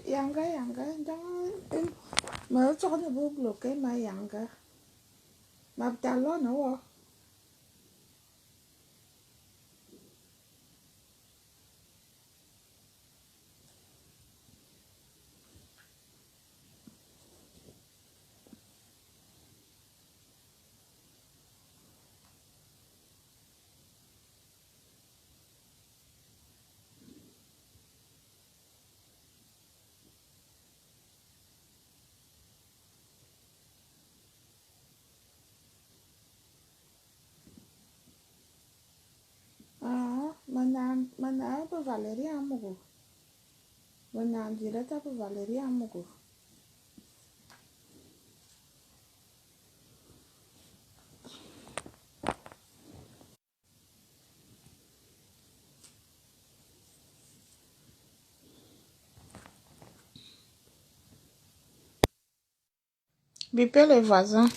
Yanga, yanga, dans me tourne vous bloquer ma yanga. Ma talon, non. Ah, mana apa Valérie Amogo. Mana direct apa Valérie Amogo. Bipez les voisins.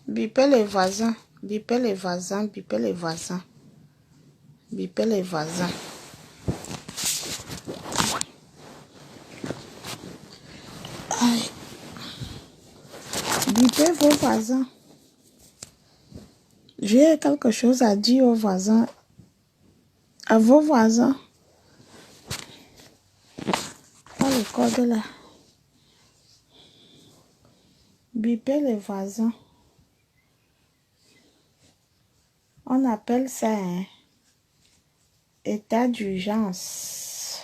Bipez les voisins. Bipez les voisins. Bipez les voisins. Bipez les voisins. Aïe. Bipez vos voisins. J'ai quelque chose à dire aux voisins. À vos voisins. Pas le code là. Bipez les voisins. On appelle ça état d'urgence.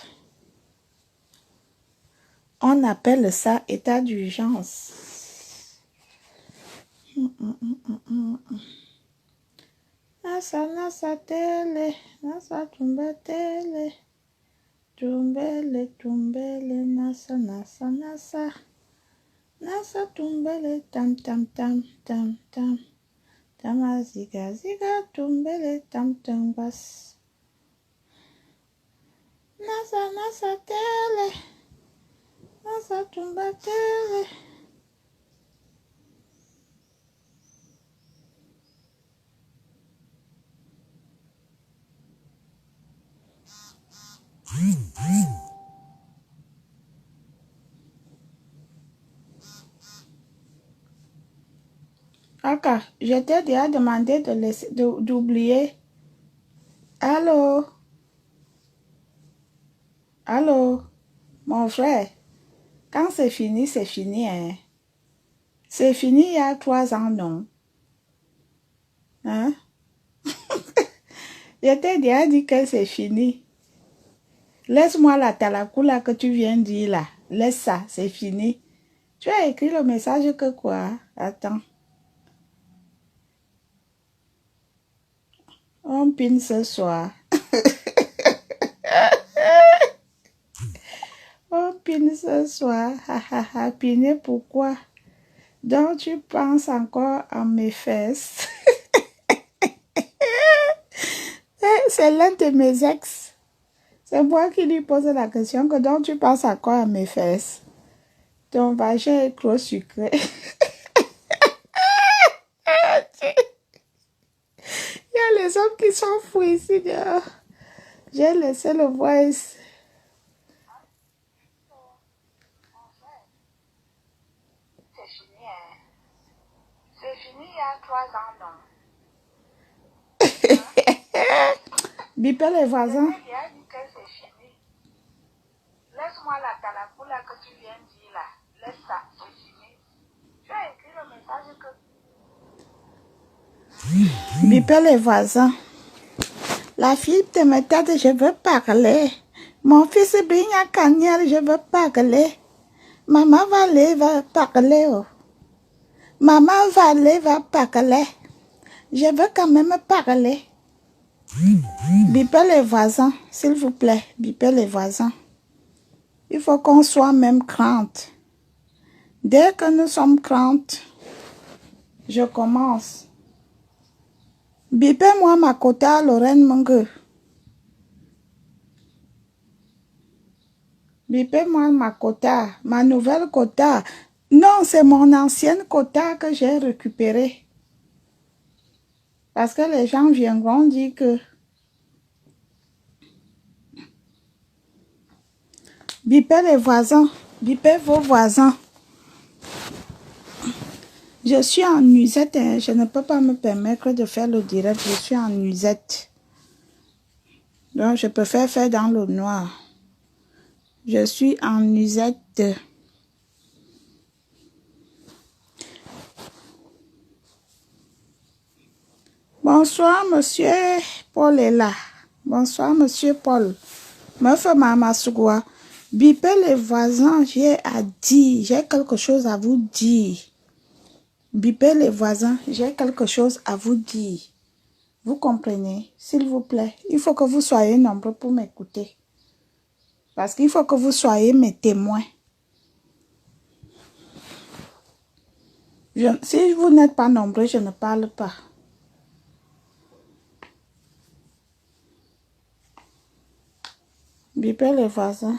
On appelle ça état d'urgence. Nasa tele, nasa tumba tele. Tumbele, tumbele, nasa. Nasa tumbele, tam, tam, tam, tam, tam. Tama ziga, ziga, tumbele, tam, tam, bas. Nasa tele. Nasa tumba tele. Aka, je t'ai déjà demandé d'oublier. Allô? Allô? Mon frère, quand c'est fini, hein? C'est fini il y a 3 ans, non? Hein? Je t'ai déjà dit que c'est fini. Laisse-moi la talakula que tu viens de dire là. Laisse ça, c'est fini. Tu as écrit le message que quoi? Attends. On pine ce soir. On pine ce soir. Piner pourquoi? Donc tu penses encore à mes fesses. C'est l'un de mes ex. C'est moi qui lui pose la question que donc tu penses encore à mes fesses. Ton vagin est trop sucré. Il y a les hommes qui sont fous ici dehors. J'ai laissé le voice. C'est fini, hein? C'est fini il y a 3 ans, non? Bipez les voisins. Il a dit que c'est fini. Laisse-moi la talakula que tu viens de dire là. Laisse ça, c'est fini. Tu as écrit le message que... Bipez les voisins. La fille de me tête, je veux parler. Mon fils Bigna Kanyel, je veux parler. Maman Valé va parler. Oh. Maman Valé va parler. Je veux quand même parler. Bipez les voisins, s'il vous plaît. Bipez les voisins. Il faut qu'on soit même crainte. Dès que nous sommes craintes, je commence. Bipez-moi ma quota Lorraine Mungue. Bipez-moi ma quota, ma nouvelle quota. Non, c'est mon ancienne quota que j'ai récupérée. Parce que les gens viendront dire que Bipez les voisins. Bipez vos voisins. Je suis en nuisette. Hein. Je ne peux pas me permettre de faire le direct. Je suis en nuisette. Donc, je préfère faire dans le noir. Je suis en nuisette. Bonsoir, monsieur Paul est là. Bonsoir, monsieur Paul. Meuf Mama Sougoua. Bipez les voisins, j'ai à dire. J'ai quelque chose à vous dire. Bipez les voisins, j'ai quelque chose à vous dire. Vous comprenez? S'il vous plaît, il faut que vous soyez nombreux pour m'écouter. Parce qu'il faut que vous soyez mes témoins. Si vous n'êtes pas nombreux, je ne parle pas. Bipez les voisins.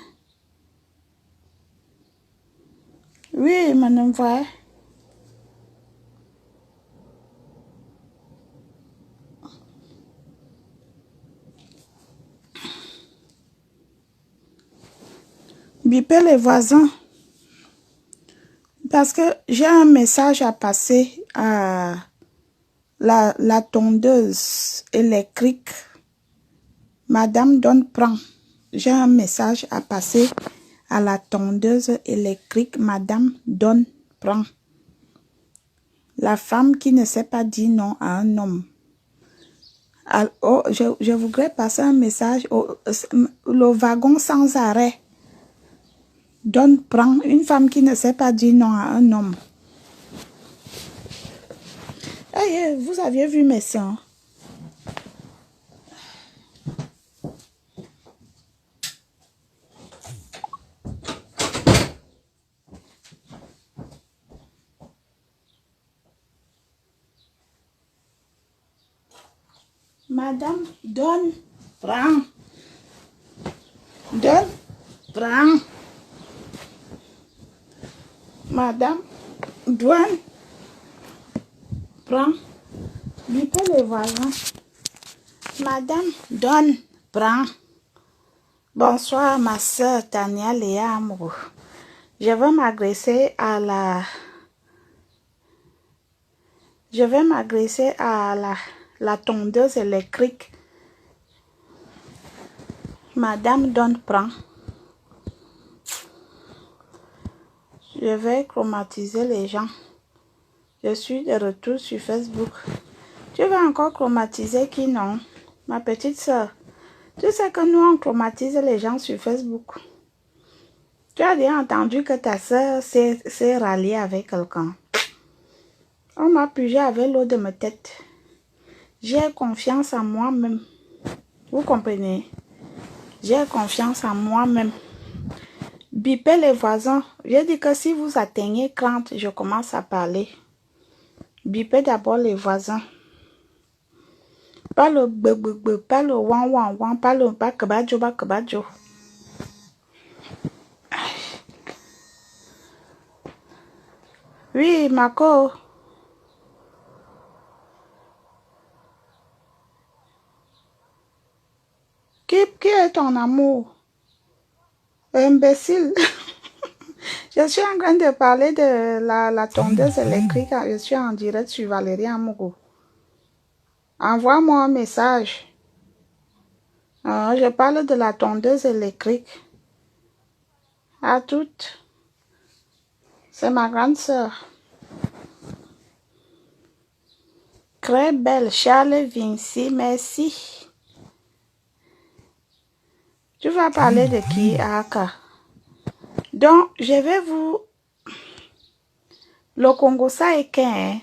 Oui, madame voix. Bipez les voisins. Parce que j'ai un message à passer à la tondeuse électrique. Madame Donne prend. J'ai un message à passer à la tondeuse électrique. Madame Donne prend. La femme qui ne sait pas dire non à un homme. Je voudrais passer un message le wagon sans arrêt. Donne prend une femme qui ne sait pas dire non à un homme. Hey, vous aviez vu mes seins? Madame, donne, prends. Donne, prends. Madame, donne, prends. Bipez les voisins. Madame, donne, prends. Bonsoir, ma soeur Tania Léa Amourou. Je vais m'agresser à la tondeuse électrique. Madame donne prend. Je vais chromatiser les gens. Je suis de retour sur Facebook. Tu vas encore chromatiser qui non? Ma petite soeur. Tu sais que nous on chromatise les gens sur Facebook. Tu as bien entendu que ta soeur s'est ralliée avec quelqu'un. On m'a pugé avec l'eau de ma tête. J'ai confiance en moi-même. Vous comprenez? J'ai confiance en moi-même. Bipez les voisins. J'ai dit que si vous atteignez 30, je commence à parler. Bipez d'abord les voisins. Pas le bebe, pas le wan, pas le bakabadjo. Oui, Marco. Qui est ton amour? Imbécile. Je suis en train de parler de la tondeuse électrique. Je suis en direct sur Valérie Amourou. Envoie-moi un message. Je parle de la tondeuse électrique. À toutes. C'est ma grande sœur. Très belle. Charles Vinci, merci. Tu vas parler de qui, Aka? Donc, je vais vous... Le Congo, ça est que... Hein?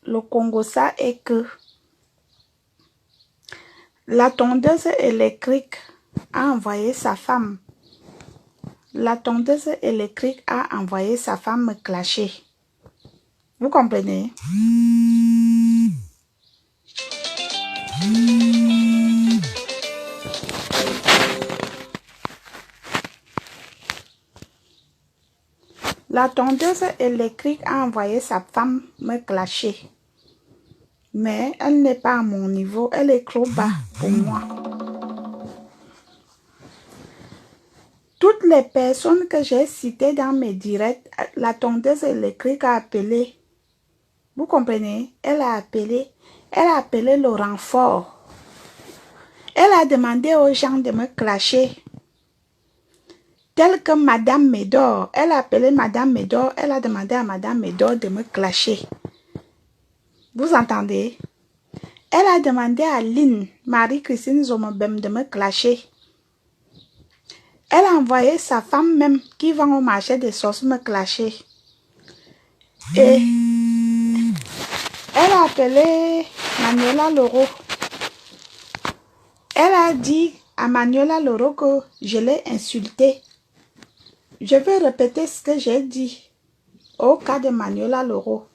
Le Congo, ça est que... La tondeuse électrique a envoyé sa femme. La tondeuse électrique a envoyé sa femme me clasher. Vous comprenez? La tondeuse électrique a envoyé sa femme me clasher. Mais elle n'est pas à mon niveau. Elle est trop bas pour moi. Toutes les personnes que j'ai citées dans mes directs, la tondeuse électrique a appelé. Vous comprenez? Elle a appelé le renfort. Elle a demandé aux gens de me clasher. Tel que Madame Médor, elle a appelé Madame Médor, elle a demandé à Madame Médor de me clasher. Vous entendez? Elle a demandé à Lynn, Marie-Christine Zomobem de me clasher. Elle a envoyé sa femme même qui vend au marché des sauces me clasher. Et elle a appelé Manuela Loro. Elle a dit à Manuela Loro que je l'ai insultée. Je vais répéter ce que j'ai dit au cas de Manuela Loro.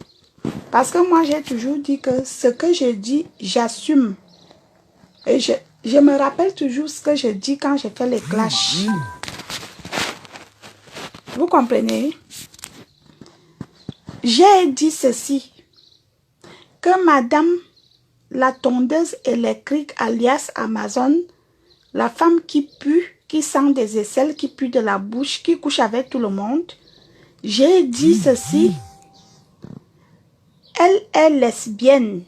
Parce que moi, j'ai toujours dit que ce que je dis, j'assume. Et je me rappelle toujours ce que je dis quand je fais les clashs. Vous comprenez? J'ai dit ceci, que Madame la tondeuse électrique alias Amazon, la femme qui pue, qui sent des aisselles, qui pue de la bouche, qui couche avec tout le monde, j'ai dit ceci, elle est lesbienne.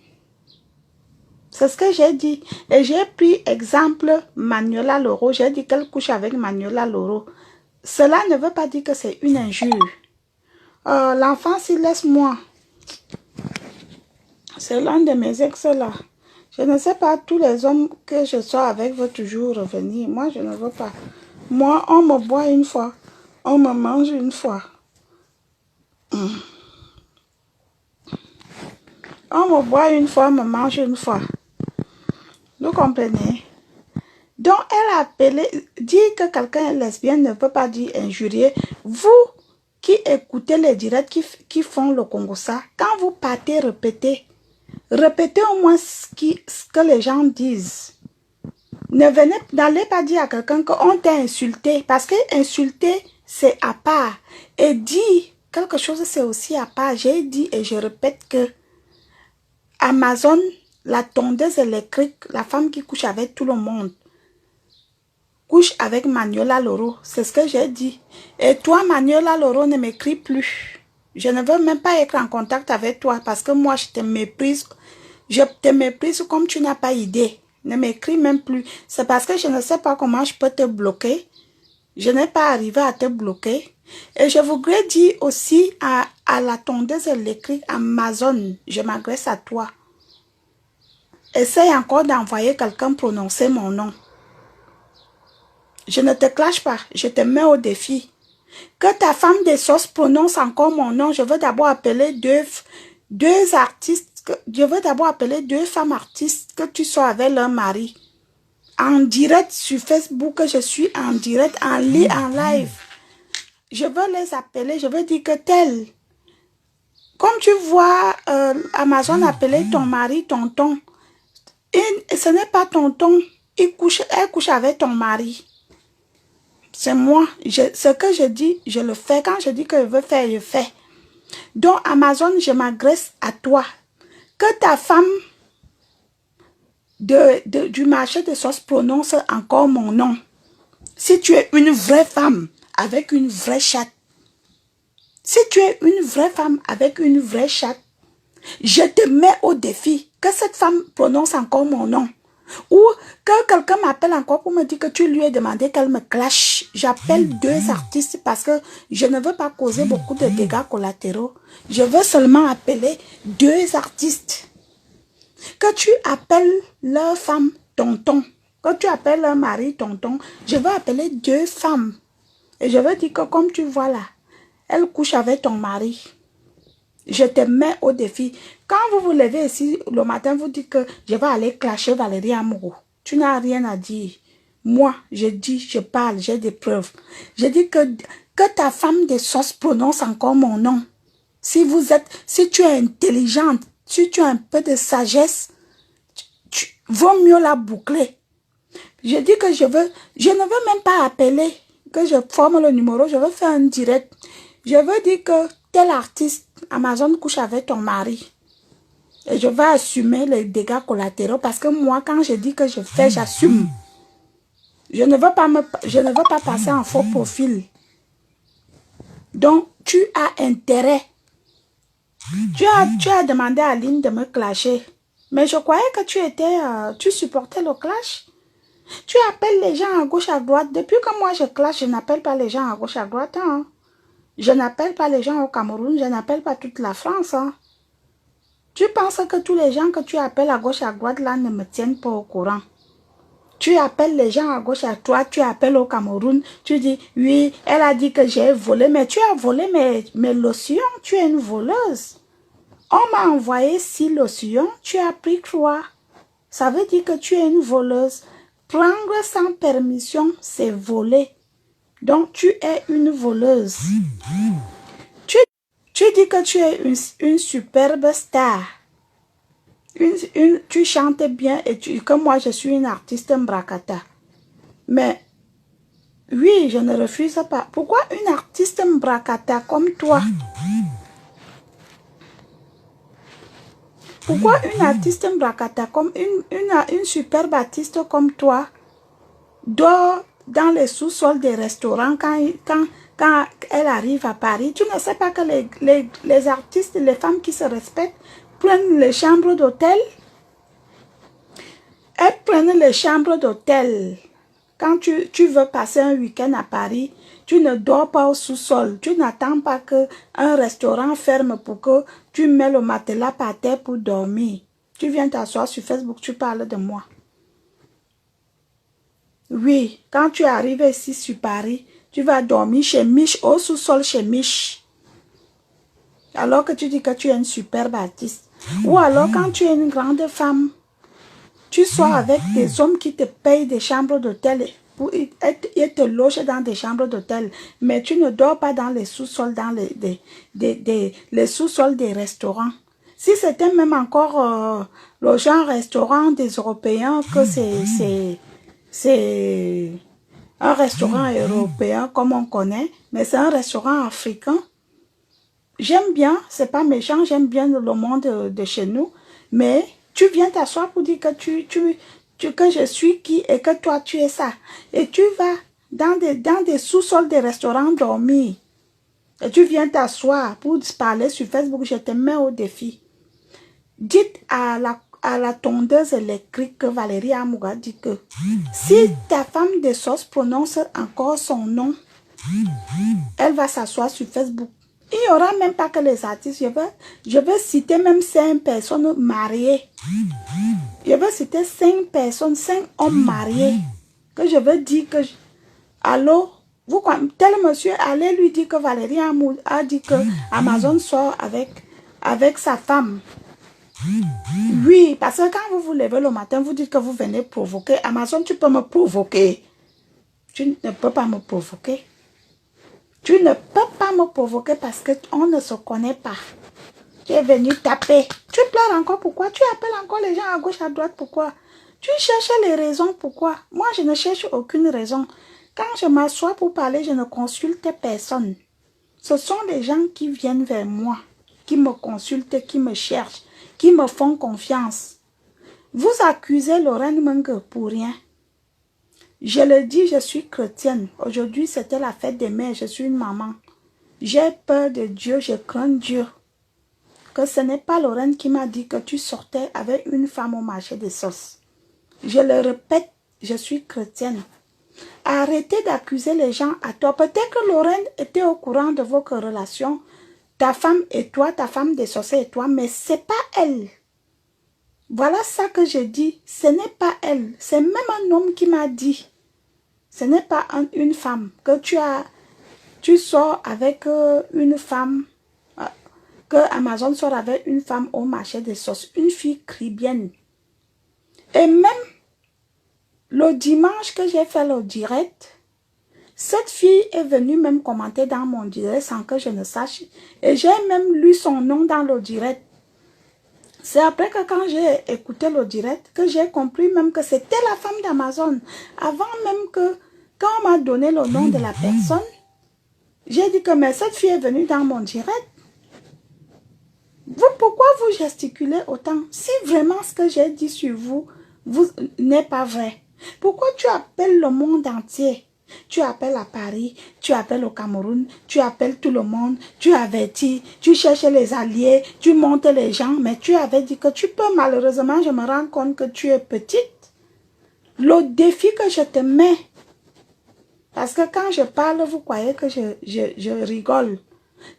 C'est ce que j'ai dit. Et j'ai pris exemple Manuela Loro. J'ai dit qu'elle couche avec Manuela Loro. Cela ne veut pas dire que c'est une injure. L'enfant, s'il laisse-moi. C'est l'un de mes ex là. Je ne sais pas, tous les hommes que je sois avec veulent toujours revenir. Moi, je ne veux pas. Moi, on me boit une fois. On me mange une fois. On me boit une fois, on me mange une fois. Vous comprenez? Donc, elle a appelé, dire que quelqu'un est lesbienne ne peut pas dire injurier. Vous qui écoutez les directs qui font le Congo-ça, quand vous partez répéter au moins ce que les gens disent. N'allez pas dire à quelqu'un qu'on t'a insulté, parce que insulter, c'est à part. Et dire quelque chose, c'est aussi à part. J'ai dit et je répète que Amazon, la tondeuse électrique, la femme qui couche avec tout le monde, couche avec Manuela Loro. C'est ce que j'ai dit. Et toi, Manuela Loro, ne m'écris plus. Je ne veux même pas être en contact avec toi parce que moi, je te méprise. Je te méprise comme tu n'as pas idée. Ne m'écris même plus. C'est parce que je ne sais pas comment je peux te bloquer. Je n'ai pas arrivé à te bloquer. Et je voudrais dire aussi à la tondeuse électrique Amazon, je m'adresse à toi. Essaye encore d'envoyer quelqu'un prononcer mon nom. Je ne te clash pas, je te mets au défi. Que ta femme des sauces prononce encore mon nom, je veux d'abord appeler deux artistes, je veux d'abord appeler 2 femmes artistes, que tu sois avec leur mari. En direct sur Facebook, je suis en direct, en live. Je veux les appeler, je veux dire que tel. Comme tu vois Amazon appeler ton mari tonton. Et ce n'est pas tonton, elle couche avec ton mari. C'est moi. Ce que je dis, je le fais. Quand je dis que je veux faire, je fais. Donc, Amazon, je m'adresse à toi. Que ta femme du marché de sauces prononce encore mon nom. Si tu es une vraie femme avec une vraie chatte. Si tu es une vraie femme avec une vraie chatte, je te mets au défi que cette femme prononce encore mon nom. Ou que quelqu'un m'appelle encore pour me dire que tu lui as demandé qu'elle me clash. J'appelle 2 artistes parce que je ne veux pas causer beaucoup de dégâts collatéraux. Je veux seulement appeler 2 artistes. Que tu appelles leur femme tonton. Que tu appelles leur mari tonton. Je veux appeler 2 femmes. Et je veux dire que comme tu vois là, elle couche avec ton mari. Je te mets au défi. Quand vous vous levez ici le matin, vous dites que je vais aller clasher Valérie Amourou. Tu n'as rien à dire. Moi, je dis, je parle, j'ai des preuves. Je dis que ta femme de sauce prononce encore mon nom. Si tu es intelligente, si tu as un peu de sagesse, vaut mieux la boucler. Je dis que je ne veux même pas appeler, que je forme le numéro, je veux faire un direct. Je veux dire que tel artiste, Amazon couche avec ton mari. Et je vais assumer les dégâts collatéraux parce que moi, quand je dis que je fais, j'assume. Je ne veux pas passer en faux profil. Donc, tu as intérêt. Tu as demandé à Aline de me clasher. Mais je croyais que tu supportais le clash. Tu appelles les gens à gauche, à droite. Depuis que moi je clash, je n'appelle pas les gens à gauche, à droite. Hein. Je n'appelle pas les gens au Cameroun. Je n'appelle pas toute la France. Hein. Tu penses que tous les gens que tu appelles à gauche, à droite, là, ne me tiennent pas au courant. Tu appelles les gens à gauche, à droite, tu appelles au Cameroun, tu dis, oui, elle a dit que j'ai volé, mais tu as volé mes lotions, tu es une voleuse. On m'a envoyé 6 lotions, tu as pris 3. Ça veut dire que tu es une voleuse. Prendre sans permission, c'est voler. Donc, tu es une voleuse. Tu dis que tu es une superbe star. Tu chantes bien et que moi, je suis une artiste Mbrakata. Mais, oui, je ne refuse pas. Pourquoi une artiste Mbrakata comme toi? Pourquoi une artiste Mbrakata comme une superbe artiste comme toi dort dans les sous-sols des restaurants quand elle arrive à Paris? Tu ne sais pas que les artistes, les femmes qui se respectent, prennent les chambres d'hôtel? Elles prennent les chambres d'hôtel. Quand tu veux passer un week-end à Paris, tu ne dors pas au sous-sol. Tu n'attends pas qu'un restaurant ferme pour que tu mets le matelas par terre pour dormir. Tu viens t'asseoir sur Facebook, tu parles de moi. Oui, quand tu arrives ici sur Paris, tu vas dormir chez Mich, au sous-sol chez Mich. Alors que tu dis que tu es une superbe artiste. Ou alors quand tu es une grande femme, tu sors avec des hommes qui te payent des chambres d'hôtel et te logent dans des chambres d'hôtel. Mais tu ne dors pas dans les sous-sols, dans les sous-sols des restaurants. Si c'était même encore le genre restaurant des Européens, que c'est un restaurant européen comme on connaît, mais c'est un restaurant africain. J'aime bien, c'est pas méchant, j'aime bien le monde de chez nous, mais tu viens t'asseoir pour dire que que je suis qui et que toi tu es ça. Et tu vas dans des sous-sols des restaurants dormir. Et tu viens t'asseoir pour parler sur Facebook, je te mets au défi. Dites à la tondeuse électrique que Valérie Amouga dit que si ta femme de sauce prononce encore son nom, elle va s'asseoir sur Facebook. Il n'y aura même pas que les artistes. Je veux citer même 5 personnes mariées. Je veux citer 5 personnes, 5 hommes mariés. Que je veux dire que... Allô? Tel monsieur, allez lui dire que Valérie a dit que Amazon sort avec sa femme. Oui, parce que quand vous vous levez le matin, vous dites que vous venez provoquer. Amazon, tu peux me provoquer. Tu ne peux pas me provoquer. Tu ne peux pas me provoquer parce qu'on ne se connaît pas. Tu es venu taper. Tu pleures encore pourquoi? Tu appelles encore les gens à gauche, à droite pourquoi? Tu cherches les raisons pourquoi? Moi, je ne cherche aucune raison. Quand je m'assois pour parler, je ne consulte personne. Ce sont les gens qui viennent vers moi, qui me consultent, qui me cherchent, qui me font confiance. Vous accusez Lorraine Menge pour rien. Je le dis, je suis chrétienne. Aujourd'hui, c'était la fête des mères. Je suis une maman. J'ai peur de Dieu, je crains Dieu. Que ce n'est pas Lorraine qui m'a dit que tu sortais avec une femme au marché des sauces. Je le répète, je suis chrétienne. Arrêtez d'accuser les gens à toi. Peut-être que Lorraine était au courant de vos relations. Ta femme et toi, ta femme des sauces et toi, mais c'est pas elle. Voilà ça que je dis. Ce n'est pas elle. C'est même un homme qui m'a dit. Ce n'est pas une femme. Que tu sors avec une femme. Que Amazon sort avec une femme au marché des sauces. Une fille caribéenne. Et même le dimanche que j'ai fait le direct, cette fille est venue même commenter dans mon direct sans que je ne sache. Et j'ai même lu son nom dans le direct. C'est après que quand j'ai écouté le direct, que j'ai compris même que c'était la femme d'Amazon. Avant même que, quand on m'a donné le nom de la personne, j'ai dit que mais cette fille est venue dans mon direct. Pourquoi vous gesticulez autant? Si vraiment ce que j'ai dit sur vous n'est pas vrai. Pourquoi tu appelles le monde entier? Tu appelles à Paris, tu appelles au Cameroun, tu appelles tout le monde, tu avertis, tu cherches les alliés, tu montes les gens, mais tu avais dit que tu peux. Malheureusement, je me rends compte que tu es petite. Le défi que je te mets, parce que quand je parle, vous croyez que je rigole.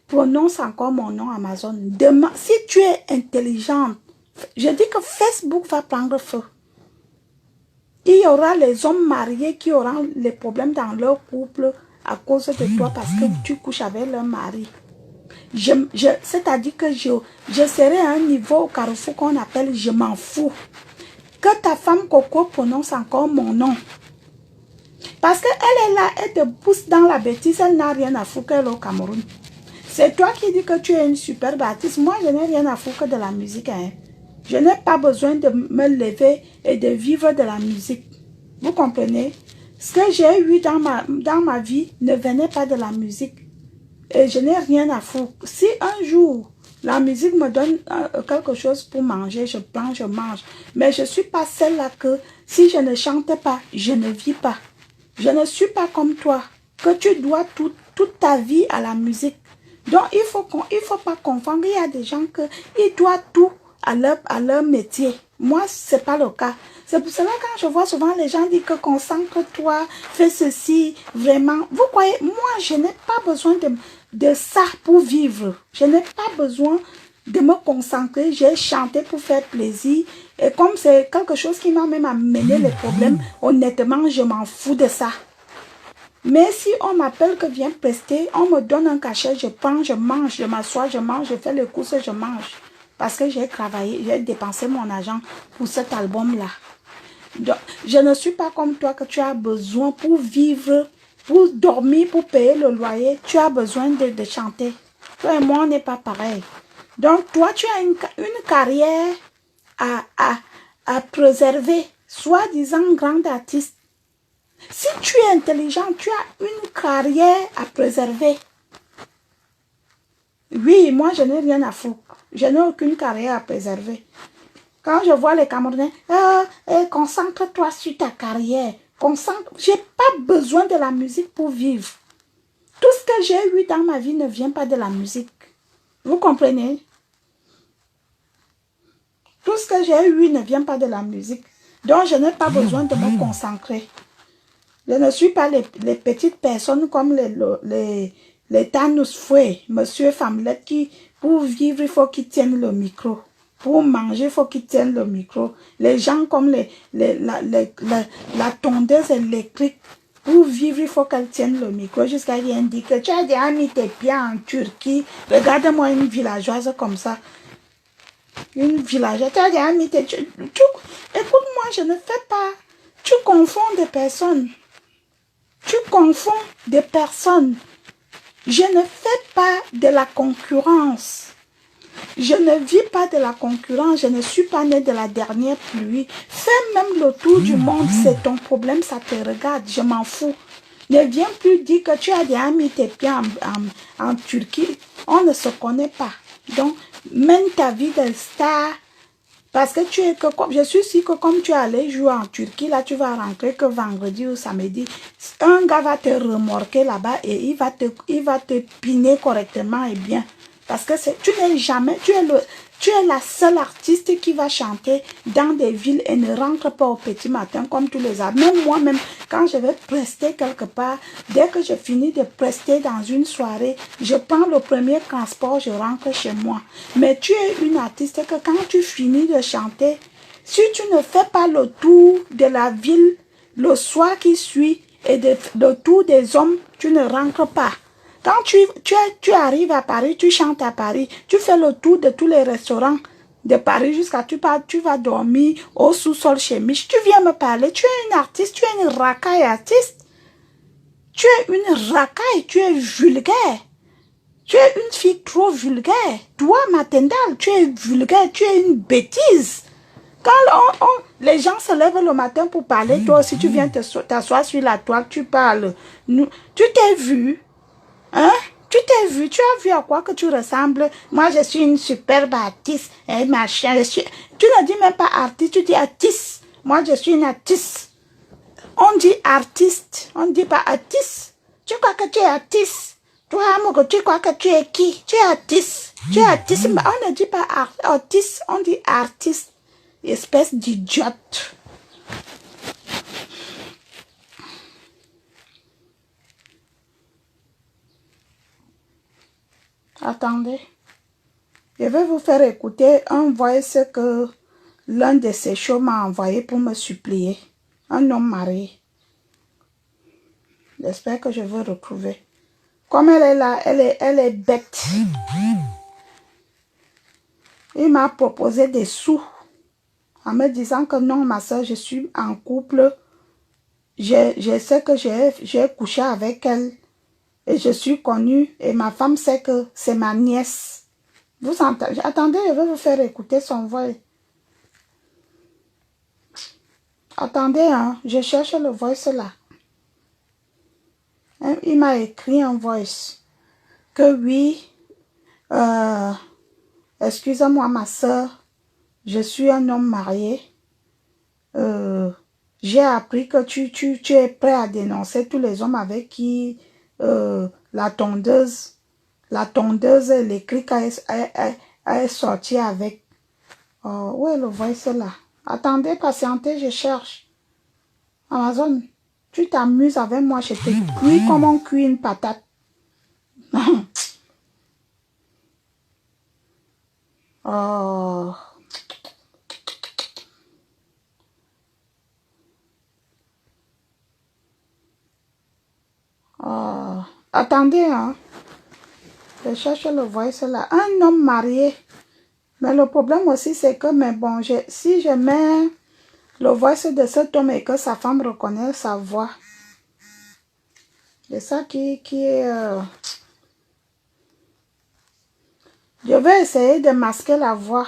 Prononce encore mon nom Amazon. Demain, si tu es intelligente, je dis que Facebook va prendre feu. Il y aura les hommes mariés qui auront les problèmes dans leur couple à cause de toi parce que tu couches avec leur mari. C'est-à-dire que je serai à un niveau au carrefour qu'on appelle je m'en fous. Que ta femme Coco prononce encore mon nom. Parce qu'elle est là, elle te pousse dans la bêtise, elle n'a rien à foutre qu'elle est au Cameroun. C'est toi qui dis que tu es une superbe artiste. Moi, je n'ai rien à foutre de la musique. Hein. Je n'ai pas besoin de me lever et de vivre de la musique. Vous comprenez? Ce que j'ai eu dans ma vie ne venait pas de la musique. Et je n'ai rien à foutre. Si un jour, la musique me donne quelque chose pour manger, je prends, je mange. Mais je ne suis pas celle-là que si je ne chante pas, je ne vis pas. Je ne suis pas comme toi, que tu dois toute ta vie à la musique. Donc, il faut pas confondre. Il y a des gens qui doivent tout à leur métier. Moi, ce n'est pas le cas. C'est pour cela que quand je vois souvent les gens dire que concentre-toi, fais ceci, vraiment. Vous voyez, moi, je n'ai pas besoin de ça pour vivre. Je n'ai pas besoin de me concentrer. J'ai chanté pour faire plaisir. Et comme c'est quelque chose qui m'a même amené les problèmes, honnêtement, je m'en fous de ça. Mais si on m'appelle que viens prester, on me donne un cachet, je prends, je mange, je m'assois, je mange, je fais les courses, je mange. Parce que j'ai travaillé, j'ai dépensé mon argent pour cet album-là. Donc, je ne suis pas comme toi que tu as besoin pour vivre, pour dormir, pour payer le loyer. Tu as besoin de chanter. Toi et moi, on n'est pas pareil. Donc, toi, tu as une carrière à préserver, soi-disant grande artiste. Si tu es intelligent, tu as une carrière à préserver. Oui, moi, je n'ai rien à foutre. Je n'ai aucune carrière à préserver. Quand je vois les Camerounais, concentre-toi sur ta carrière. Je n'ai pas besoin de la musique pour vivre. Tout ce que j'ai eu dans ma vie ne vient pas de la musique. Vous comprenez? Tout ce que j'ai eu ne vient pas de la musique. Donc, je n'ai pas besoin de me concentrer. Je ne suis pas les petites personnes comme les Thanos Fouet, Monsieur Famlet, qui, pour vivre, il faut qu'ils tiennent le micro. Pour manger, il faut qu'ils tiennent le micro. Les gens comme la tondeuse électrique, pour vivre, il faut qu'elle tienne le micro. Jusqu'à ce qu'elle dit que tu as déjà mis tes pieds en Turquie. Regarde-moi une villageoise comme ça. Une villageoise, tu as déjà mis tes... Écoute-moi, je ne fais pas... Tu confonds des personnes. Tu confonds des personnes. Je ne fais pas de la concurrence. Je ne vis pas de la concurrence. Je ne suis pas née de la dernière pluie. Fais même le tour du monde. C'est ton problème. Ça te regarde. Je m'en fous. Ne viens plus dire que tu as déjà mis tes pieds en Turquie. On ne se connaît pas. Donc, mène ta vie de star. Parce que je suis sûre que comme tu es allé jouer en Turquie, là tu vas rentrer que vendredi ou samedi, un gars va te remorquer là-bas et il va te piner correctement et bien. Parce que tu n'es jamais, tu es la seule artiste qui va chanter dans des villes et ne rentre pas au petit matin comme tous les autres. Même moi-même, quand je vais prester quelque part, dès que je finis de prester dans une soirée, je prends le premier transport, je rentre chez moi. Mais tu es une artiste que quand tu finis de chanter, si tu ne fais pas le tour de la ville le soir qui suit et le tour des hommes, tu ne rentres pas. Quand tu arrives à Paris, tu chantes à Paris, tu fais le tour de tous les restaurants de Paris jusqu'à tu vas dormir au sous-sol chez Mich. Tu viens me parler, tu es une artiste, tu es une racaille artiste. Tu es une racaille, tu es vulgaire. Tu es une fille trop vulgaire. Toi, Matendal, tu es vulgaire, tu es une bêtise. Quand les gens se lèvent le matin pour parler, toi aussi tu viens t'asseoir sur la toile, tu parles. Tu t'es vu? Hein? Tu t'es vu, tu as vu à quoi que tu ressembles. Moi, je suis une superbe artiste. Machin, tu ne dis même pas artiste, tu dis artiste. Moi, je suis une artiste. On dit artiste, on ne dit pas artiste. Tu crois que tu es artiste? Toi, Amogo, tu crois que tu es qui? Tu es artiste. Tu es artiste, mais on ne dit pas artiste, on dit artiste. Espèce d'idiote. Attendez. Je vais vous faire écouter un voice que l'un de ces shows m'a envoyé pour me supplier. Un homme marié. J'espère que je vais retrouver. Comme elle est là, elle est bête. Il m'a proposé des sous en me disant que non, ma soeur, je suis en couple. Je sais que j'ai couché avec elle et je suis connue et ma femme sait que c'est ma nièce. Vous entendez? Attendez, je vais vous faire écouter son voix. Attendez, hein, je cherche le voice là. Hein, il m'a écrit un voice que oui, excusez-moi ma soeur, je suis un homme marié. J'ai appris que tu es prêt à dénoncer tous les hommes avec qui la tondeuse, les clics est sortie avec. Où est le voice là? Attendez, patientez, je cherche. Amazon, tu t'amuses avec moi, je te cuis comme on cuit une patate. Oh. Oh. Attendez, hein. Je cherche le voice là. Un homme marié. Mais le problème aussi, c'est que, mais bon, si je mets le voice de cet homme et que sa femme reconnaît sa voix, c'est ça qui est... Je vais essayer de masquer la voix.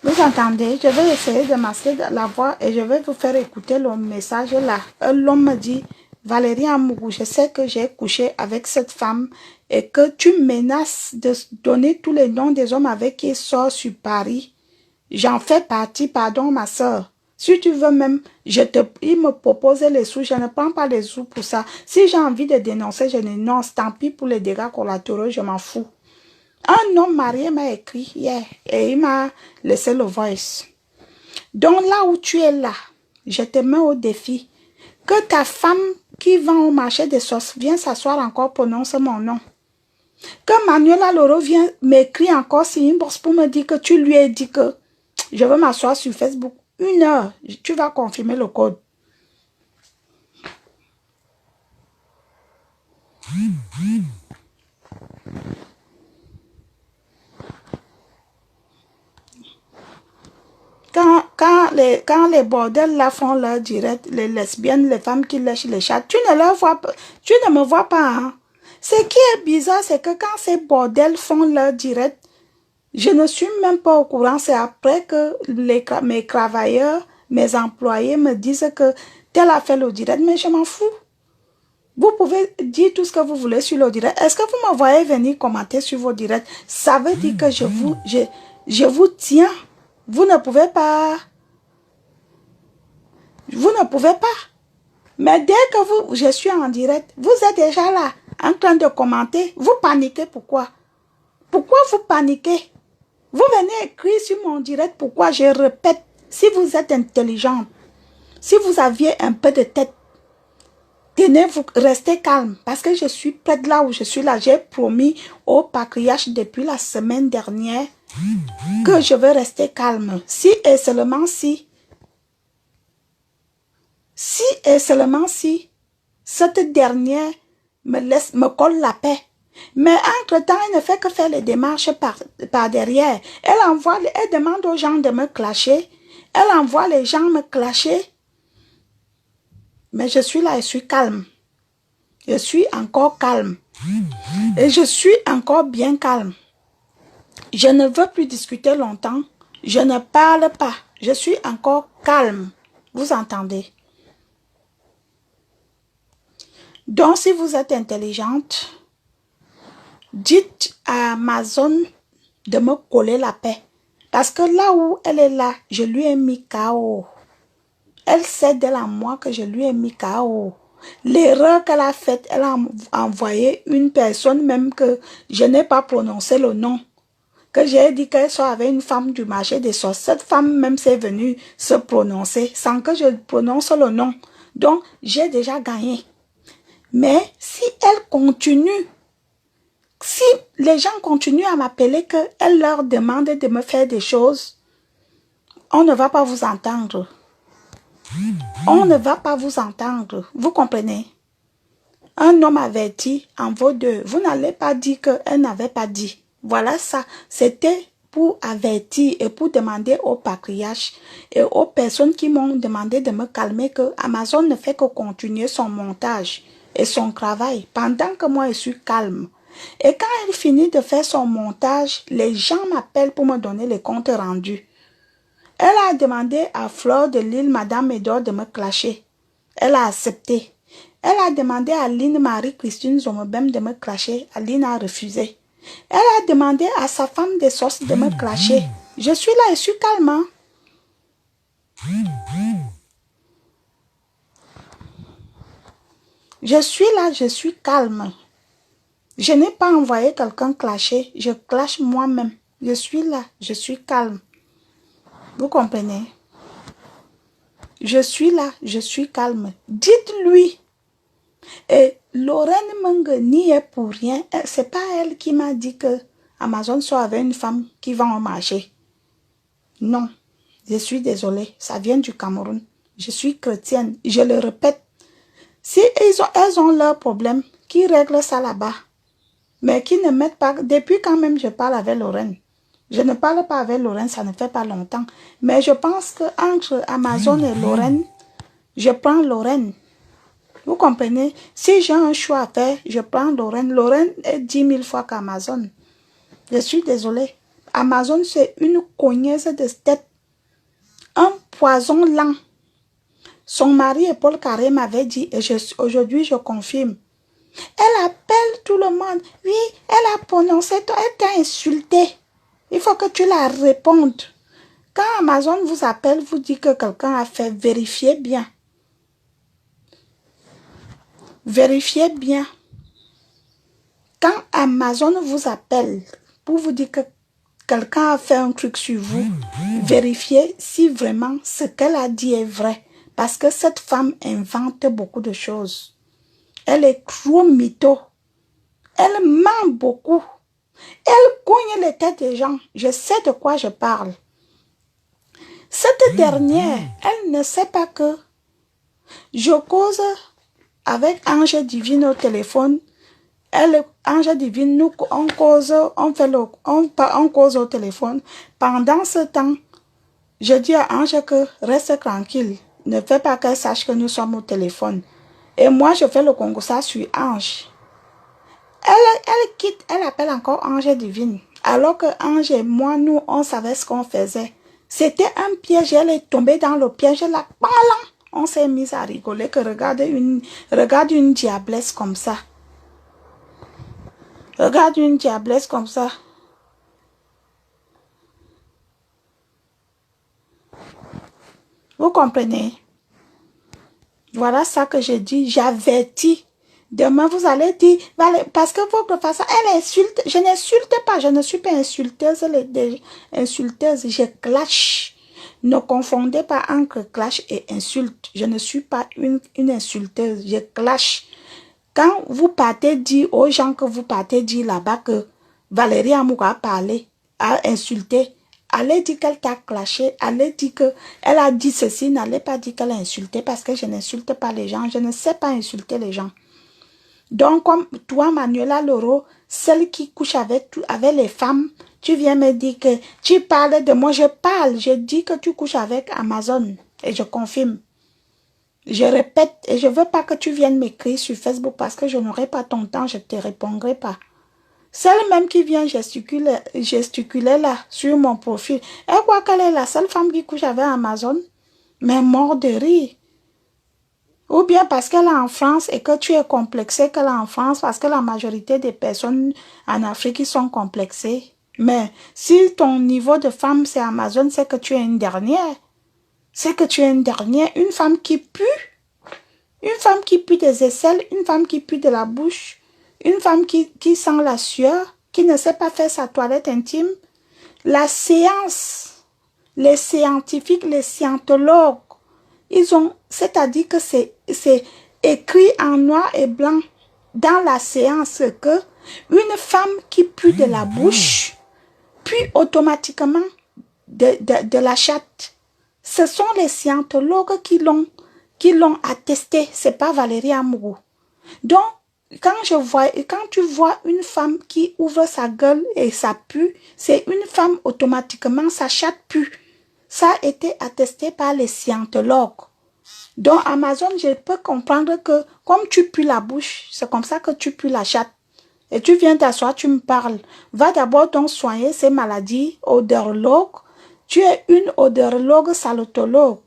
Vous entendez? Je vais essayer de masquer la voix et je vais vous faire écouter le message là. L'homme me dit, Valérie Amougou, je sais que j'ai couché avec cette femme et que tu menaces de donner tous les noms des hommes avec qui il sort sur Paris. J'en fais partie, pardon ma soeur. Si tu veux même, il me propose les sous, je ne prends pas les sous pour ça. Si j'ai envie de dénoncer, je dénonce. Tant pis pour les dégâts collatéraux, je m'en fous. Un homme marié m'a écrit hier et il m'a laissé le voice. Donc là où tu es là, je te mets au défi. Que ta femme qui vend au marché des sauces vienne s'asseoir encore, prononce mon nom. Que Manuela Loro vient m'écrire encore sur inbox pour me dire que tu lui as dit que je veux m'asseoir sur Facebook. 1 heure, tu vas confirmer le code. Quand les bordels là font leur direct, les lesbiennes, les femmes qui lèchent les chats, tu ne me vois pas. Hein? Ce qui est bizarre, c'est que quand ces bordels font leur direct, je ne suis même pas au courant. C'est après que mes travailleurs, mes employés me disent que tel a fait le direct, mais je m'en fous. Vous pouvez dire tout ce que vous voulez sur le direct. Est-ce que vous me voyez venir commenter sur vos directs? Ça veut dire que je vous tiens. Vous ne pouvez pas. Vous ne pouvez pas. Mais dès que je suis en direct, vous êtes déjà là, en train de commenter. Vous paniquez pourquoi? Pourquoi vous paniquez? Vous venez écrire sur mon direct pourquoi je répète. Si vous êtes intelligente, si vous aviez un peu de tête, tenez-vous, restez calme. Parce que je suis prête là où je suis là. J'ai promis au patriarche depuis la semaine dernière que je vais rester calme. Si et seulement si et seulement si cette dernière me colle la paix. Mais entre-temps, elle ne fait que faire les démarches par derrière. Elle demande aux gens de me clasher. Elle envoie les gens me clasher. Mais je suis là, je suis calme. Je suis encore calme. Et je suis encore bien calme. Je ne veux plus discuter longtemps. Je ne parle pas. Je suis encore calme. Vous entendez? Donc, si vous êtes intelligente, dites à Amazon de me coller la paix. Parce que là où elle est là, je lui ai mis KO. Elle sait d'elle en moi que je lui ai mis KO. L'erreur qu'elle a faite, elle a envoyé une personne même que je n'ai pas prononcé le nom. Que j'ai dit qu'elle soit avec une femme du marché des sorciers. Cette femme même s'est venue se prononcer sans que je prononce le nom. Donc, j'ai déjà gagné. Mais si elle continue, si les gens continuent à m'appeler qu'elle leur demande de me faire des choses, on ne va pas vous entendre. On ne va pas vous entendre. Vous comprenez? Un homme averti en vaut deux. Vous n'allez pas dire qu'elle n'avait pas dit. Voilà ça. C'était pour avertir et pour demander au patriarche et aux personnes qui m'ont demandé de me calmer que Amazon ne fait que continuer son montage et son travail pendant que moi je suis calme. Et quand elle finit de faire son montage, les gens m'appellent pour me donner les comptes rendus. Elle a demandé à Fleur de Lille, Madame Médor, de me clasher. Elle a accepté. Elle a demandé à Aline Marie-Christine Zomobem de me clasher. Aline a refusé. Elle a demandé à sa femme de sauce de me clasher. Je suis là, je suis calme. Hein? Je suis là, je suis calme. Je n'ai pas envoyé quelqu'un clasher. Je clash moi-même. Je suis là, je suis calme. Vous comprenez? Je suis là, je suis calme. Dites-lui. Et Lorraine Menge n'y est pour rien. C'est pas elle qui m'a dit que Amazon soit avec une femme qui vend au marché. Non, je suis désolée. Ça vient du Cameroun. Je suis chrétienne. Je le répète. Si elles ont leurs problèmes, qui règlent ça là-bas. Mais qui ne mettent pas... Depuis quand même je parle avec Lorraine. Je ne parle pas avec Lorraine, ça ne fait pas longtemps. Mais je pense qu'entre Amazon et Lorraine, je prends Lorraine. Vous comprenez? Si j'ai un choix à faire, je prends Lorraine. Lorraine est 10 000 fois qu'Amazon. Je suis désolée. Amazon, c'est une cognaise de tête. Un poison lent. Son mari, Paul Carré, m'avait dit, et aujourd'hui, je confirme. Elle appelle tout le monde. Oui, elle a prononcé, elle t'a insulté. Il faut que tu la répondes. Quand Amazon vous appelle, vous dit que quelqu'un a fait, vérifiez bien. Vérifiez bien. Quand Amazon vous appelle pour vous dire que quelqu'un a fait un truc sur vous, vérifiez si vraiment ce qu'elle a dit est vrai. Parce que cette femme invente beaucoup de choses. Elle est trop mytho. Elle ment beaucoup. Elle cogne les têtes des gens. Je sais de quoi je parle. Cette dernière, elle ne sait pas que je cause avec Ange Divine au téléphone. Elle, Ange Divine, nous, on cause au téléphone. Pendant ce temps, je dis à Ange que reste tranquille. Ne fais pas qu'elle sache que nous sommes au téléphone. Et moi, je fais le Congo ça sur Ange. Elle quitte, elle appelle encore Ange Divine. Alors que Ange et moi, nous, on savait ce qu'on faisait. C'était un piège, elle est tombée dans le piège, là, on s'est mis à rigoler, que regarde une diablesse comme ça. Regarde une diablesse comme ça. Vous comprenez? Voilà ça que je dis, j'avertis. Demain, vous allez dire, parce que votre façon, elle insulte. Je n'insulte pas, je ne suis pas insulteuse, insulteuse, je clash. Ne confondez pas entre clash et insulte. Je ne suis pas une insulteuse, je clash. Quand vous partez dire aux gens que vous partez dire là-bas que Valérie Amour a parlé, a insulté, allez dire qu'elle t'a clashé, allez dire qu'elle a dit ceci, n'allez pas dire qu'elle a insulté parce que je n'insulte pas les gens, je ne sais pas insulter les gens. Donc, comme toi, Manuela Loro, celle qui couche avec les femmes, tu viens me dire que tu parles de moi, je parle, je dis que tu couches avec Amazon et je confirme. Je répète et je ne veux pas que tu viennes m'écrire sur Facebook parce que je n'aurai pas ton temps, je ne te répondrai pas. Celle même qui vient gesticuler là sur mon profil, elle croit qu'elle est la seule femme qui couche avec Amazon, mais mort de rire. Ou bien parce qu'elle est en France et que tu es complexé qu'elle est en France parce que la majorité des personnes en Afrique sont complexées. Mais si ton niveau de femme, c'est Amazon, c'est que tu es une dernière. C'est que tu es une dernière. Une femme qui pue. Une femme qui pue des aisselles. Une femme qui pue de la bouche. Une femme qui sent la sueur. Qui ne sait pas faire sa toilette intime. La séance. Les scientifiques, les scientologues. Ils ont, c'est-à-dire que c'est écrit en noir et blanc dans la séance que une femme qui pue de la bouche pue automatiquement de la chatte. Ce sont les scientologues qui l'ont attesté. C'est pas Valérie Amouroux. Donc, quand tu vois une femme qui ouvre sa gueule et ça pue, c'est une femme automatiquement, sa chatte pue. Ça a été attesté par les scientologues. Donc, Amazon, je peux comprendre que comme tu pues la bouche, c'est comme ça que tu pues la chatte. Et tu viens t'asseoir, tu me parles. Va d'abord donc soigner ces maladies odorologues. Tu es une odorologue salutologue.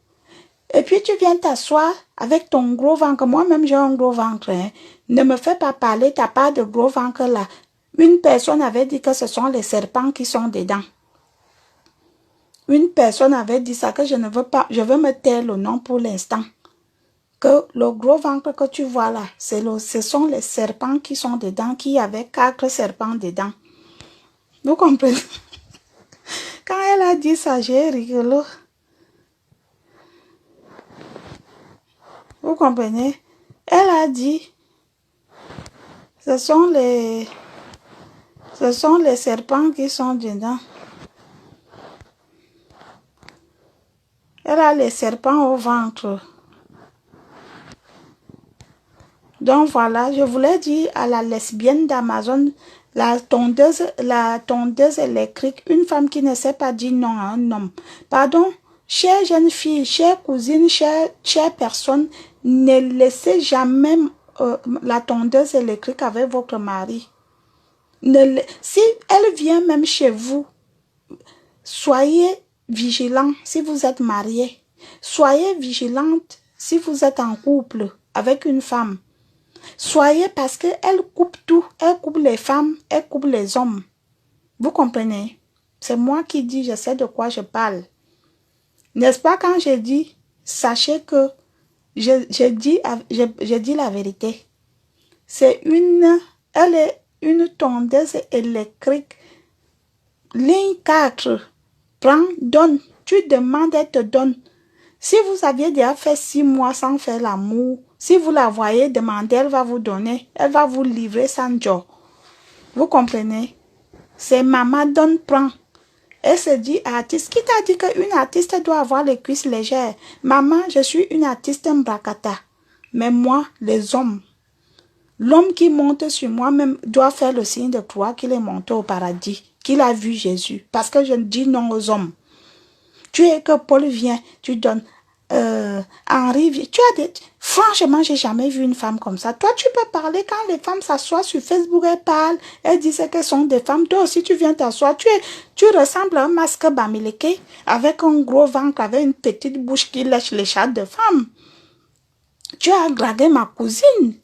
Et puis tu viens t'asseoir avec ton gros ventre. Moi-même, j'ai un gros ventre. Hein. Ne me fais pas parler, t'as pas de gros ventre là. Une personne avait dit que ce sont les serpents qui sont dedans. Une personne avait dit ça, que je ne veux pas, je veux me taire le nom pour l'instant. Que le gros ventre que tu vois là, ce sont les serpents qui sont dedans, qui avaient 4 serpents dedans. Vous comprenez? Quand elle a dit ça, j'ai rigolé. Vous comprenez? Elle a dit, ce sont les serpents qui sont dedans. Elle a les serpents au ventre. Donc voilà, je voulais dire à la lesbienne d'Amazon, la tondeuse électrique, une femme qui ne sait pas dire non à un homme. Pardon, chère jeune fille, chère cousine, chère personne, ne laissez jamais la tondeuse électrique avec votre mari. Si elle vient même chez vous, soyez vigilant si vous êtes marié. Soyez vigilante si vous êtes en couple avec une femme. Soyez parce qu'elle coupe tout. Elle coupe les femmes, elle coupe les hommes. Vous comprenez? C'est moi qui dis, je sais de quoi je parle. N'est-ce pas quand je dis, sachez que je dis la vérité. Elle est une tondeuse électrique. Ligne 4. Prends, donne. Tu demandes, elle te donne. Si vous aviez déjà fait 6 mois sans faire l'amour, si vous la voyez demander, elle va vous donner. Elle va vous livrer sans job. Vous comprenez? C'est maman donne, prend. Elle se dit artiste. Qui t'a dit qu'une artiste doit avoir les cuisses légères? Maman, je suis une artiste mbrakata. Mais moi, les hommes, l'homme qui monte sur moi-même doit faire le signe de croix qu'il est monté au paradis, qu'il a vu Jésus. Parce que je dis non aux hommes. Tu es que Paul vient, tu donnes. Henri, franchement, j'ai jamais vu une femme comme ça. Toi, tu peux parler quand les femmes s'assoient sur Facebook, elles parlent, elles disent qu'elles sont des femmes. Toi aussi, tu viens t'asseoir, tu ressembles à un masque bamileke avec un gros ventre, avec une petite bouche qui lèche les chats de femmes. Tu as dragué ma cousine.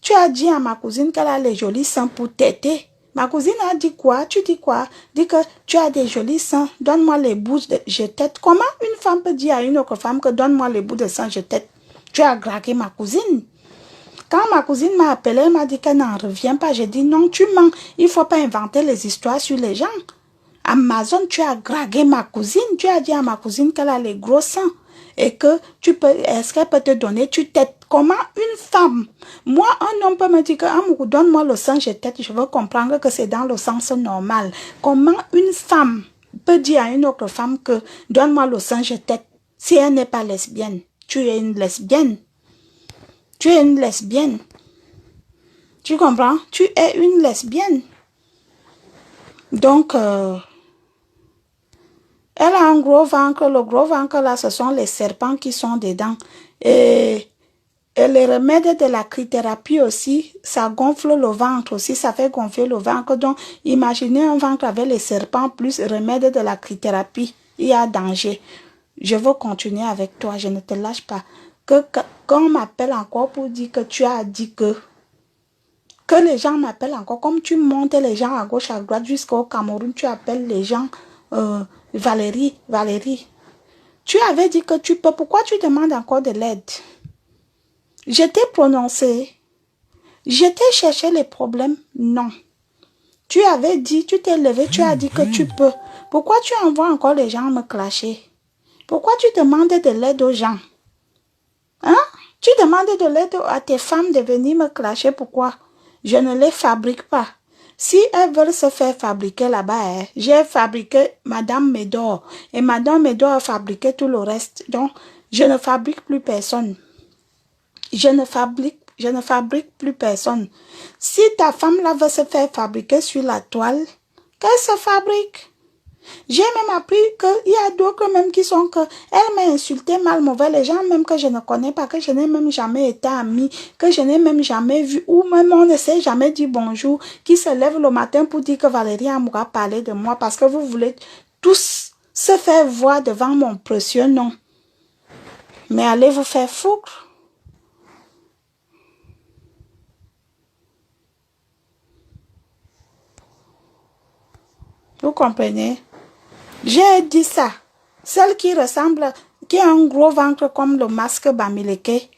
Tu as dit à ma cousine qu'elle a les jolis seins pour t'aider. Ma cousine a dit quoi? Tu dis quoi? Dis que tu as des jolis seins, donne-moi les bouts de je tête. Comment une femme peut dire à une autre femme que donne-moi les bouts de seins, je tête? Tu as dragué ma cousine. Quand ma cousine m'a appelé, elle m'a dit qu'elle n'en revient pas. J'ai dit non, tu mens. Il ne faut pas inventer les histoires sur les gens. Amazon, tu as dragué ma cousine. Tu as dit à ma cousine qu'elle a les gros seins. Et que est-ce qu'elle peut te donner, tu têtes. Comment une femme, moi, un homme peut me dire que donne-moi le sang, je tête, je veux comprendre que c'est dans le sens normal. Comment une femme peut dire à une autre femme que donne-moi le sang, je tête, si elle n'est pas lesbienne? Tu es une lesbienne. Tu es une lesbienne. Tu comprends? Tu es une lesbienne. Donc, elle a un gros ventre. Le gros ventre, là, ce sont les serpents qui sont dedans. Et les remèdes de la crithérapie aussi, ça gonfle le ventre aussi, ça fait gonfler le ventre. Donc, imaginez un ventre avec les serpents plus remède de la crithérapie. Il y a danger. Je veux continuer avec toi, je ne te lâche pas. Quand on m'appelle encore pour dire que tu as dit que, que les gens m'appellent encore, comme tu montes les gens à gauche, à droite, jusqu'au Cameroun, tu appelles les gens Valérie, Valérie. Tu avais dit que tu peux, pourquoi tu demandes encore de l'aide? Je t'ai prononcé, je t'ai cherché les problèmes, non. Tu avais dit, tu t'es levé, tu as dit que tu peux. Pourquoi tu envoies encore les gens me clasher? Pourquoi tu demandes de l'aide aux gens? Hein? Tu demandes de l'aide à tes femmes de venir me clasher, pourquoi? Je ne les fabrique pas. Si elles veulent se faire fabriquer là-bas, j'ai fabriqué Madame Médor. Et Madame Médor a fabriqué tout le reste. Donc, je ne fabrique plus personne. Je ne fabrique plus personne. Si ta femme là veut se faire fabriquer sur la toile, qu'elle se fabrique. J'ai même appris qu'il y a d'autres même qui sont que elle m'a insulté mal mauvais, les gens même que je ne connais pas, que je n'ai même jamais été amie, que je n'ai même jamais vu, ou même on ne s'est jamais dit bonjour, qui se lève le matin pour dire que Valérie Amoura parlait de moi parce que vous voulez tous se faire voir devant mon précieux nom. Mais allez vous faire foutre. Vous comprenez? J'ai dit ça. Celle qui ressemble, qui a un gros ventre comme le masque Bamileke.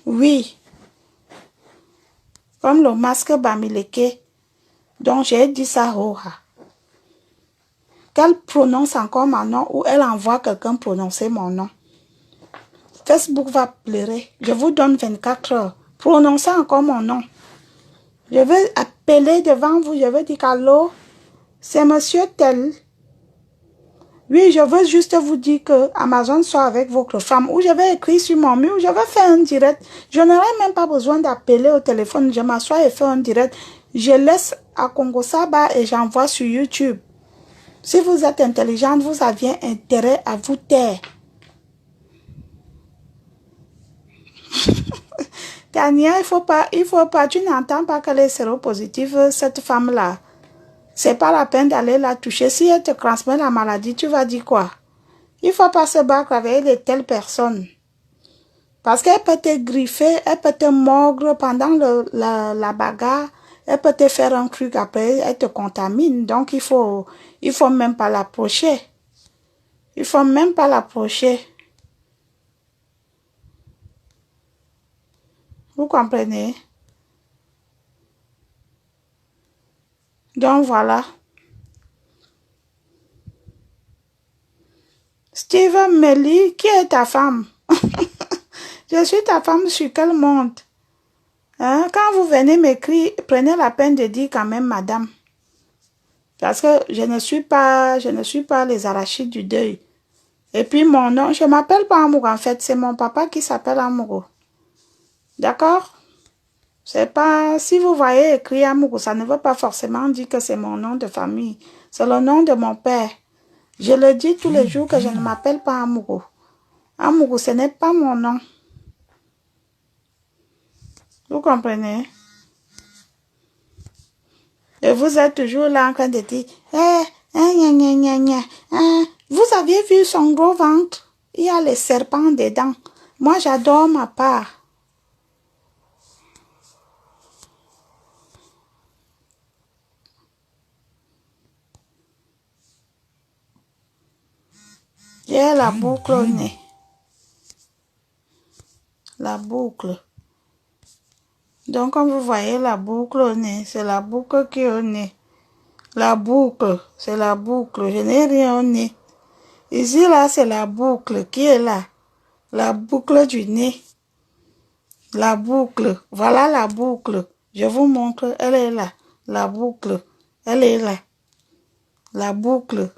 Oui. Comme le masque Bamileke. Donc j'ai dit ça, Roha. Qu'elle prononce encore mon nom ou elle envoie quelqu'un prononcer mon nom. Facebook va pleurer. Je vous donne 24 heures. Prononcez encore mon nom. Je vais appeler devant vous. Je vais dire allô, c'est monsieur tel. Oui, je veux juste vous dire que Amazon soit avec votre femme. Ou je vais écrire sur mon mur. Je vais faire un direct. Je n'aurai même pas besoin d'appeler au téléphone. Je m'assois et fais un direct. Je laisse à Congo Saba et j'envoie sur YouTube. Si vous êtes intelligente, vous aviez intérêt à vous taire. Tania, il faut pas, tu n'entends pas qu'elle est séropositive, cette femme-là. C'est pas la peine d'aller la toucher. Si elle te transmet la maladie, tu vas dire quoi? Il faut pas se battre avec de telles personnes. Parce qu'elle peut te griffer, elle peut te mordre pendant la bagarre, elle peut te faire un truc après, elle te contamine. Donc il faut même pas l'approcher. Il faut même pas l'approcher. Vous comprenez? Donc voilà. Steven Melly, qui est ta femme? Je suis ta femme sur quel monde? Hein? Quand vous venez m'écrire, prenez la peine de dire quand même madame. Parce que je ne suis pas les arachides du deuil. Et puis mon nom, je m'appelle pas Amour en fait, c'est mon papa qui s'appelle Amour. D'accord? C'est pas, si vous voyez écrire Amour, ça ne veut pas forcément dire que c'est mon nom de famille. C'est le nom de mon père. Je le dis tous les jours que je ne m'appelle pas Amour. Amour, ce n'est pas mon nom. Vous comprenez? Et vous êtes toujours là en train de dire, vous avez vu son gros ventre? Il y a les serpents dedans. Moi, j'adore ma part. J'ai la boucle au nez. La boucle. Donc, comme vous voyez la boucle au nez, c'est la boucle qui est au nez. La boucle, c'est la boucle. Je n'ai rien au nez. Ici, là, c'est la boucle qui est là. La boucle du nez. La boucle. Voilà la boucle. Je vous montre. Elle est là. La boucle. Elle est là. La boucle.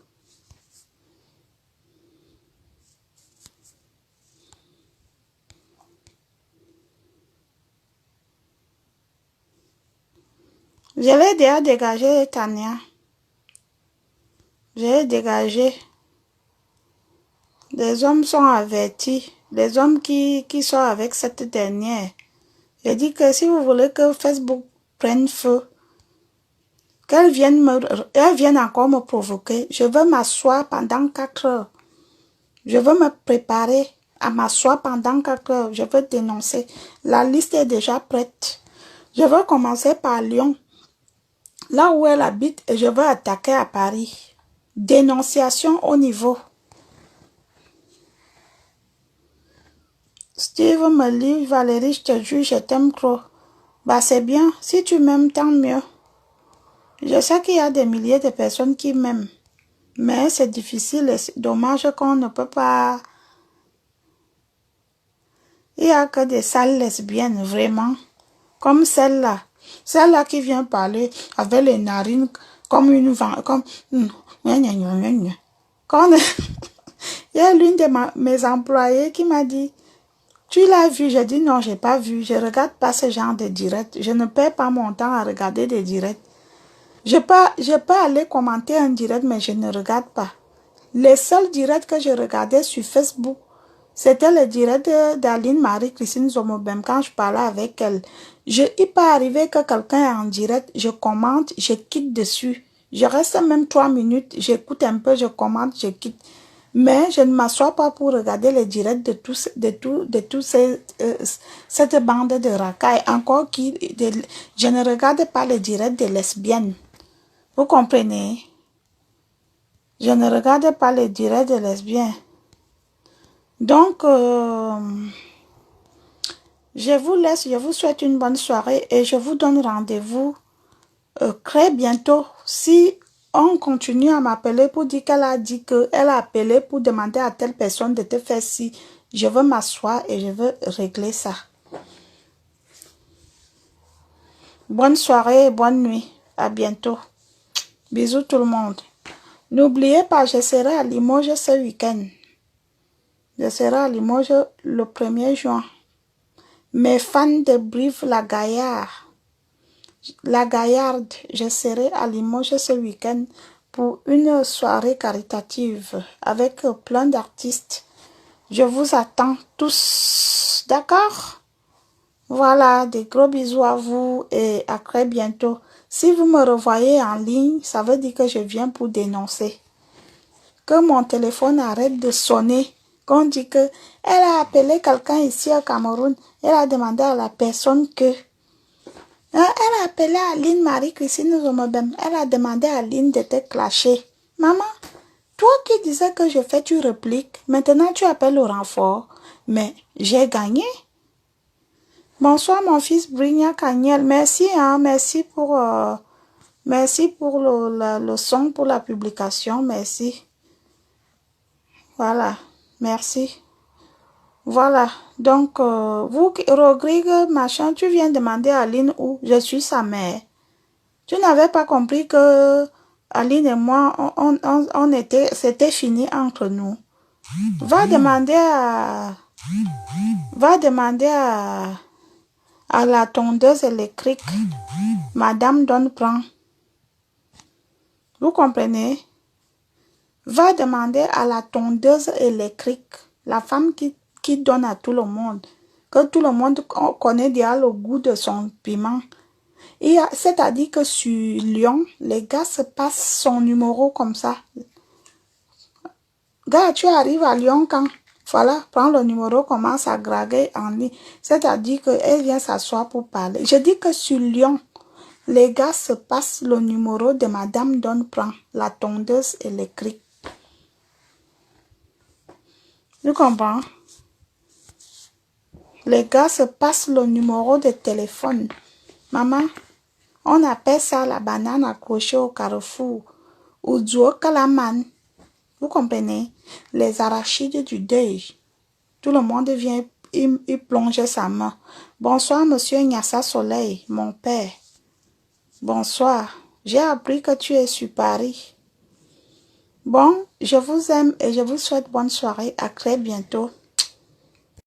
Je l'ai déjà dégagé, Tania. Je l'ai dégagé. Les hommes sont avertis. Les hommes qui sont avec cette dernière. Je dis que si vous voulez que Facebook prenne feu, qu'elle vienne encore me provoquer. Je veux m'asseoir pendant 4 heures. Je veux me préparer à m'asseoir pendant 4 heures. Je veux dénoncer. La liste est déjà prête. Je veux commencer par Lyon, là où elle habite, et je veux attaquer à Paris. Dénonciation au niveau. Steve me dit, Valérie, je te jure, je t'aime trop. Bah c'est bien, si tu m'aimes, tant mieux. Je sais qu'il y a des milliers de personnes qui m'aiment, mais c'est difficile et c'est dommage qu'on ne peut pas... Il n'y a que des sales lesbiennes, vraiment, comme celle-là. Celle-là qui vient parler avec les narines comme une... Comme... Quand... Il y a l'une de mes employées qui m'a dit, tu l'as vu? J'ai dit non, j'ai pas vu. Je regarde pas ce genre de direct. Je ne perds pas mon temps à regarder des directs. Je peux aller commenter un direct, mais je ne regarde pas. Les seuls directs que je regardais sur Facebook, c'était le direct d'Aline Marie-Christine Zomobem quand je parlais avec elle. Il peut arriver que quelqu'un est en direct, je commente, je quitte dessus. Je reste même 3 minutes, j'écoute un peu, je commente, je quitte. Mais je ne m'assois pas pour regarder les directs de tous cette bande de racailles. Encore je ne regarde pas les directs des lesbiennes. Vous comprenez? Je ne regarde pas les directs des lesbiennes. Donc, je vous laisse, je vous souhaite une bonne soirée et je vous donne rendez-vous très bientôt. Si on continue à m'appeler pour dire qu'elle a dit qu'elle a appelé pour demander à telle personne de te faire ci, je veux m'asseoir et je veux régler ça. Bonne soirée et bonne nuit. À bientôt. Bisous tout le monde. N'oubliez pas, je serai à Limoges ce week-end. Je serai à Limoges le 1er juin. Mes fans de La Gaillarde, je serai à Limoges ce week-end pour une soirée caritative avec plein d'artistes. Je vous attends tous, d'accord? Voilà, des gros bisous à vous et à très bientôt. Si vous me revoyez en ligne, ça veut dire que je viens pour dénoncer. Que mon téléphone arrête de sonner. Qu'on dit que elle a appelé quelqu'un ici au Cameroun. Elle a demandé à la personne que... Elle a appelé Aline Marie-Christine Zomobem. Elle a demandé à Aline de te clasher. Maman, toi qui disais que je fais, tu répliques. Maintenant, tu appelles au renfort. Mais j'ai gagné. Bonsoir, mon fils Brignac Agnel. Merci, hein. Merci pour le son, pour la publication. Merci. Voilà. Merci. Voilà. Donc, vous, Rodrigue, machin, tu viens demander à Aline où je suis sa mère. Tu n'avais pas compris que Aline et moi, c'était fini entre nous. Va demander à la tondeuse électrique, Madame Donne-Prend. Vous comprenez? Va demander à la tondeuse électrique, la femme qui donne à tout le monde, que tout le monde connaît déjà le goût de son piment. C'est-à-dire que sur Lyon, les gars se passent son numéro comme ça. Gars, tu arrives à Lyon quand? Voilà, prends le numéro, commence à graguer en ligne. C'est-à-dire qu'elle vient s'asseoir pour parler. Je dis que sur Lyon, les gars se passent le numéro de Madame Donne-Prend, la tondeuse électrique. Tu comprends? Les gars se passent le numéro de téléphone. Maman, on appelle ça la banane accrochée au carrefour. Ou duo kalaman. Vous comprenez? Les arachides du deuil. Tout le monde vient y plonger sa main. Bonsoir, monsieur Nyassa Soleil, mon père. Bonsoir. J'ai appris que tu es sur Paris. Bon, je vous aime et je vous souhaite bonne soirée. À très bientôt.